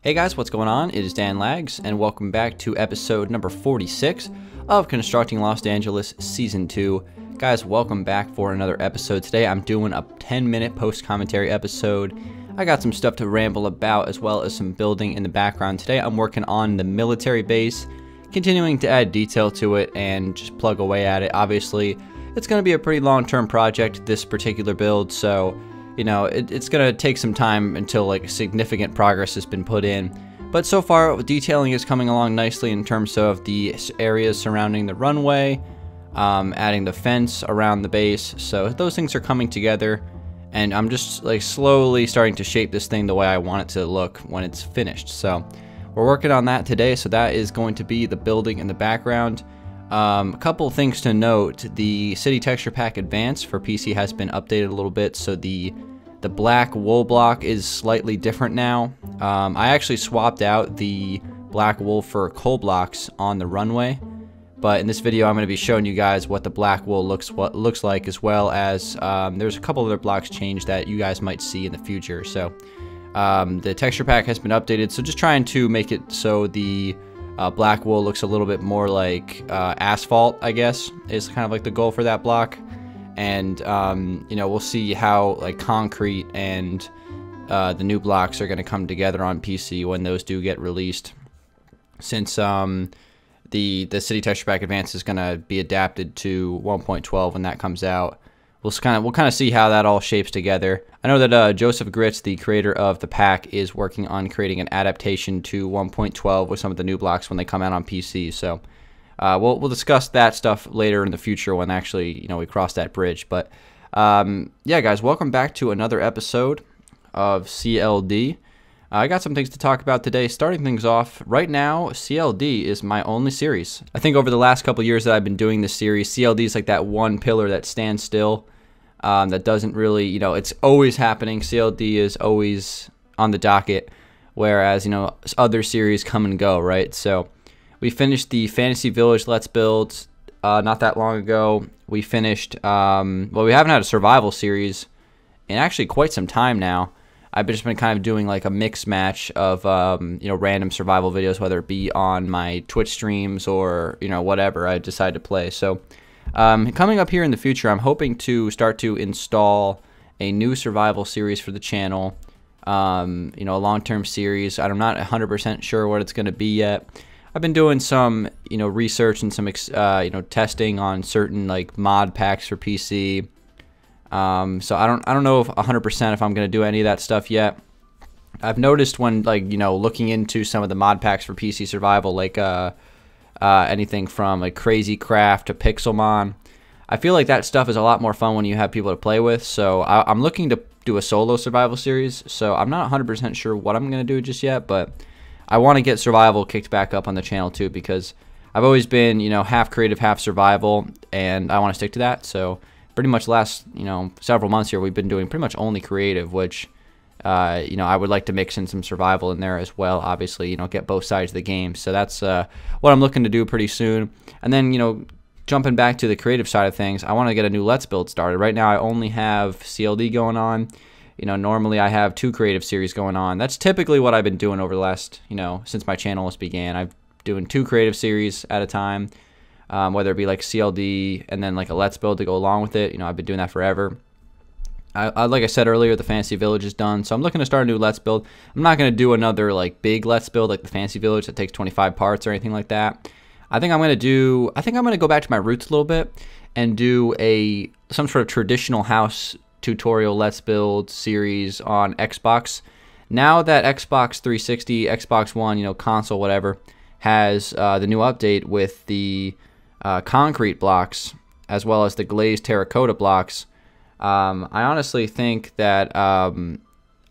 Hey guys, what's going on? It is Dan Lags, and welcome back to episode number 46 of Constructing Los Angeles Season 2. Guys, welcome back for another episode. Today I'm doing a 10-minute post-commentary episode. I got some stuff to ramble about as well as some building in the background. Today I'm working on the military base, continuing to add detail to it and just plug away at it. Obviously, it's going to be a pretty long-term project, this particular build, so you know, it's going to take some time until like significant progress has been put in. But so far, detailing is coming along nicely in terms of the areas surrounding the runway, adding the fence around the base. So those things are coming together, and I'm just like slowly starting to shape this thing the way I want it to look when it's finished. So we're working on that today. So that is going to be the building in the background. A couple things to note: the City Texture Pack Advanced for PC has been updated a little bit, so the black wool block is slightly different now. I actually swapped out the black wool for coal blocks on the runway, but in this video I'm going to be showing you guys what the black wool looks like, as well as there's a couple other blocks changed that you guys might see in the future. So the texture pack has been updated, so just trying to make it so the black wool looks a little bit more like asphalt, I guess, is kind of like the goal for that block. And you know, we'll see how like concrete and the new blocks are going to come together on PC when those do get released, since the City Texture Pack Advance is going to be adapted to 1.12 when that comes out. We'll kind of see how that all shapes together. I know that Joseph Gritz, the creator of the pack, is working on creating an adaptation to 1.12 with some of the new blocks when they come out on PC. So we'll discuss that stuff later in the future when actually, you know, we cross that bridge. But yeah, guys, welcome back to another episode of CLD. I got some things to talk about today. Starting things off, right now, CLD is my only series. I think over the last couple years that I've been doing this series, CLD is like that one pillar that stands still, that doesn't really, you know, it's always happening. CLD is always on the docket, whereas, you know, other series come and go, right? So we finished the Fantasy Village Let's Build not that long ago. We finished, well, we haven't had a survival series in actually quite some time now. I've just been kind of doing like a mix match of, you know, random survival videos, whether it be on my Twitch streams or, you know, whatever I decide to play. So coming up here in the future, I'm hoping to start to install a new survival series for the channel, you know, a long-term series. I'm not 100% sure what it's going to be yet. I've been doing some, you know, research and some, you know, testing on certain like mod packs for PC. So I don't know if 100% if I'm going to do any of that stuff yet. I've noticed when, like, you know, looking into some of the mod packs for PC survival, like anything from like Crazy Craft to Pixelmon, I feel like that stuff is a lot more fun when you have people to play with. So I'm looking to do a solo survival series. So I'm not 100% sure what I'm going to do just yet, but I want to get survival kicked back up on the channel too, because I've always been, you know, half creative, half survival, and I want to stick to that. So pretty much last, you know, several months here, we've been doing pretty much only creative, which, you know, I would like to mix in some survival in there as well, obviously, you know, get both sides of the game. So that's what I'm looking to do pretty soon. And then, you know, jumping back to the creative side of things, I want to get a new Let's Build started. Right now, I only have CLD going on. You know, normally I have 2 creative series going on. That's typically what I've been doing over the last, you know, since my channel was began. I've doing 2 creative series at a time. Whether it be like CLD and then like a Let's Build to go along with it. You know, I've been doing that forever. Like I said earlier, the Fantasy Village is done, so I'm looking to start a new Let's Build. I'm not going to do another like big Let's Build like the Fantasy Village that takes 25 parts or anything like that. I think I'm going to go back to my roots a little bit and do some sort of traditional house tutorial Let's Build series on Xbox. Now that Xbox 360, Xbox One, you know, console, whatever, has the new update with the concrete blocks as well as the glazed terracotta blocks, I honestly think that I'm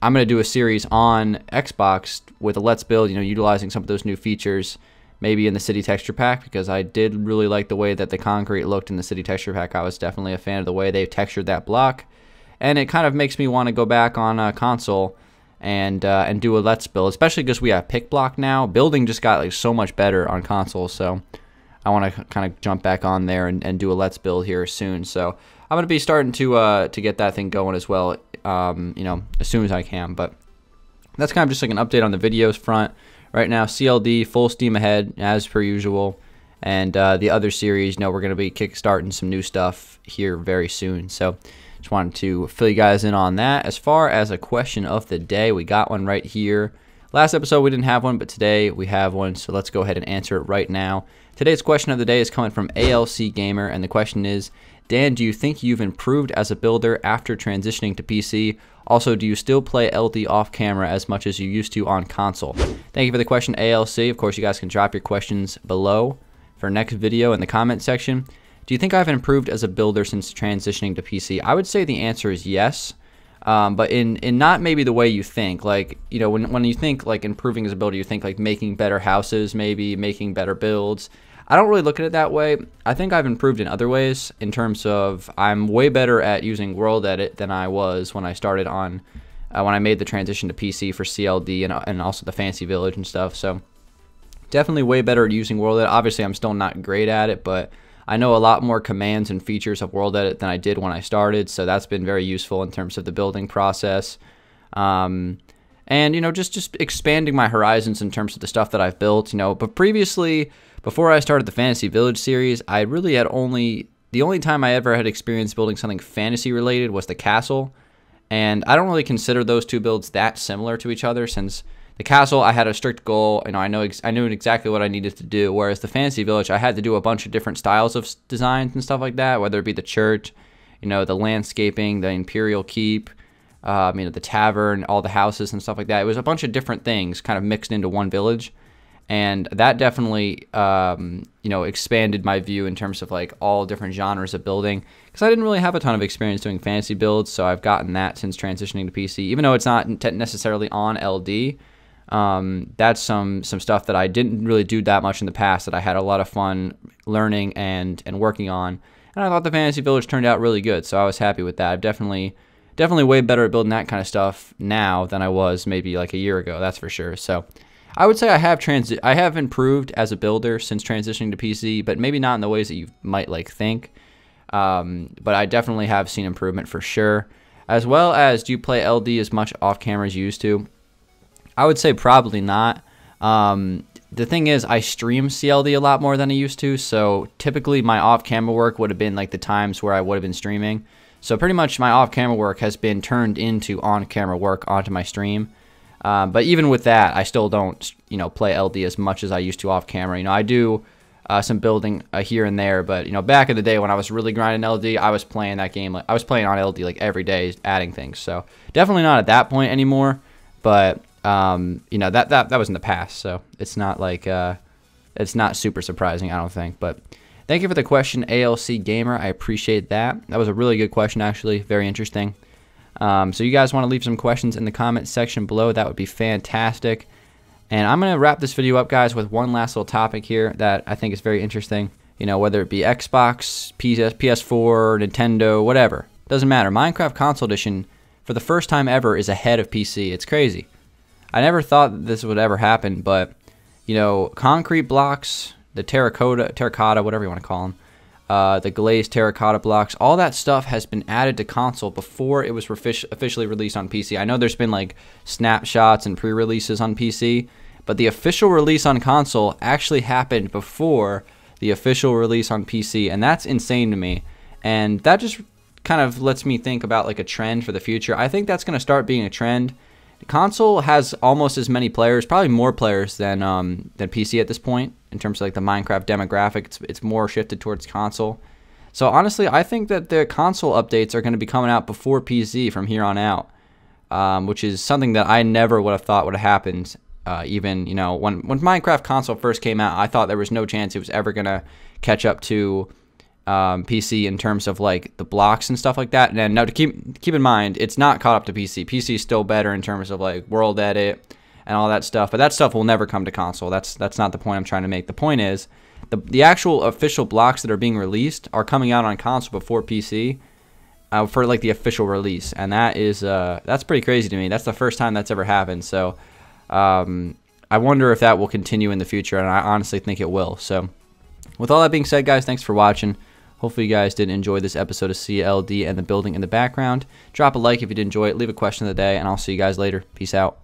going to do a series on Xbox with a Let's Build, you know, utilizing some of those new features, maybe in the City Texture Pack, because I did really like the way that the concrete looked in the City Texture Pack. I was definitely a fan of the way they textured that block, and it kind of makes me want to go back on console and do a Let's Build, especially because we have pick block now. Building just got like so much better on console, so I want to kind of jump back on there and do a Let's Build here soon. So I'm going to be starting to get that thing going as well, you know, as soon as I can. But that's kind of just like an update on the videos front. Right now, CLD, full steam ahead, as per usual. And the other series, you know, we're going to be kickstarting some new stuff here very soon. So just wanted to fill you guys in on that. As far as a question of the day, we got one right here. Last episode, we didn't have one, but today we have one. So let's go ahead and answer it right now. Today's question of the day is coming from ALC Gamer. And the question is, Dan, do you think you've improved as a builder after transitioning to PC? Also, do you still play LD off camera as much as you used to on console? Thank you for the question, ALC. Of course, you guys can drop your questions below for next video in the comment section. Do you think I've improved as a builder since transitioning to PC? I would say the answer is yes, but in not maybe the way you think. Like, you know, when you think like improving as a builder, you think like making better houses, maybe making better builds. I don't really look at it that way. I think I've improved in other ways in terms of I'm way better at using World Edit than I was when I started on, when I made the transition to PC for CLD and also the Fancy Village and stuff. So definitely way better at using World Edit. Obviously, I'm still not great at it, but I know a lot more commands and features of World Edit than I did when I started, so that's been very useful in terms of the building process. And, you know, just expanding my horizons in terms of the stuff that I've built, you know. But previously, before I started the Fantasy Village series, I really had the only time I ever had experience building something fantasy related was the castle. And I don't really consider those two builds that similar to each other, since the castle, I had a strict goal. You know, I knew exactly what I needed to do. Whereas the Fantasy Village, I had to do a bunch of different styles of designs and stuff like that, whether it be the church, you know, the landscaping, the Imperial Keep, you know, the tavern, all the houses and stuff like that. It was a bunch of different things kind of mixed into one village. And that definitely, you know, expanded my view in terms of like all different genres of building, because I didn't really have a ton of experience doing fantasy builds. So I've gotten that since transitioning to PC, even though it's not necessarily on LD. That's some stuff that I didn't really do that much in the past that I had a lot of fun learning and working on. And I thought the Fantasy Village turned out really good, so I was happy with that. I'm definitely way better at building that kind of stuff now than I was maybe like a year ago, that's for sure. So I would say I have improved as a builder since transitioning to PC, but maybe not in the ways that you might like think. But I definitely have seen improvement for sure. As well as, do you play LD as much off camera as you used to? I would say probably not. The thing is, I stream CLD a lot more than I used to, so typically my off-camera work would have been like the times where I would have been streaming. So pretty much my off-camera work has been turned into on-camera work onto my stream. But even with that, I still don't, you know, play LD as much as I used to off-camera. You know, I do some building here and there, but you know, back in the day when I was really grinding LD, I was playing that game. I was playing on LD like every day, adding things. So definitely not at that point anymore, but you know, that was in the past, so it's not like it's not super surprising, I don't think. But thank you for the question, ALC Gamer. I appreciate that. That was a really good question, actually, very interesting. So you guys want to leave some questions in the comment section below, that would be fantastic. And I'm gonna wrap this video up, guys, with one last little topic here that I think is very interesting. You know, whether it be Xbox, PS4, Nintendo, whatever, doesn't matter. Minecraft Console Edition, for the first time ever, is ahead of PC. It's crazy. I never thought that this would ever happen, but, you know, concrete blocks, the terracotta, whatever you want to call them, the glazed terracotta blocks, all that stuff has been added to console before it was officially released on PC. I know there's been like snapshots and pre-releases on PC, but the official release on console actually happened before the official release on PC, and that's insane to me. And that just kind of lets me think about like a trend for the future. I think that's going to start being a trend. The console has almost as many players, probably more players than PC at this point in terms of like the Minecraft demographic. It's more shifted towards console. So honestly, I think that the console updates are going to be coming out before PC from here on out, which is something that I never would have thought would have happened. Even, you know, when Minecraft console first came out, I thought there was no chance it was ever going to catch up to PC in terms of like the blocks and stuff like that. And now to keep in mind, it's not caught up to PC. PC is still better in terms of like World Edit and all that stuff, but that stuff will never come to console. That's not the point I'm trying to make. The point is the actual official blocks that are being released are coming out on console before PC for like the official release, and that is that's pretty crazy to me. That's the first time that's ever happened. So I wonder if that will continue in the future, and I honestly think it will. So with all that being said, guys, thanks for watching. Hopefully you guys did enjoy this episode of CLD and the building in the background. Drop a like if you did enjoy it. Leave a question of the day, and I'll see you guys later. Peace out.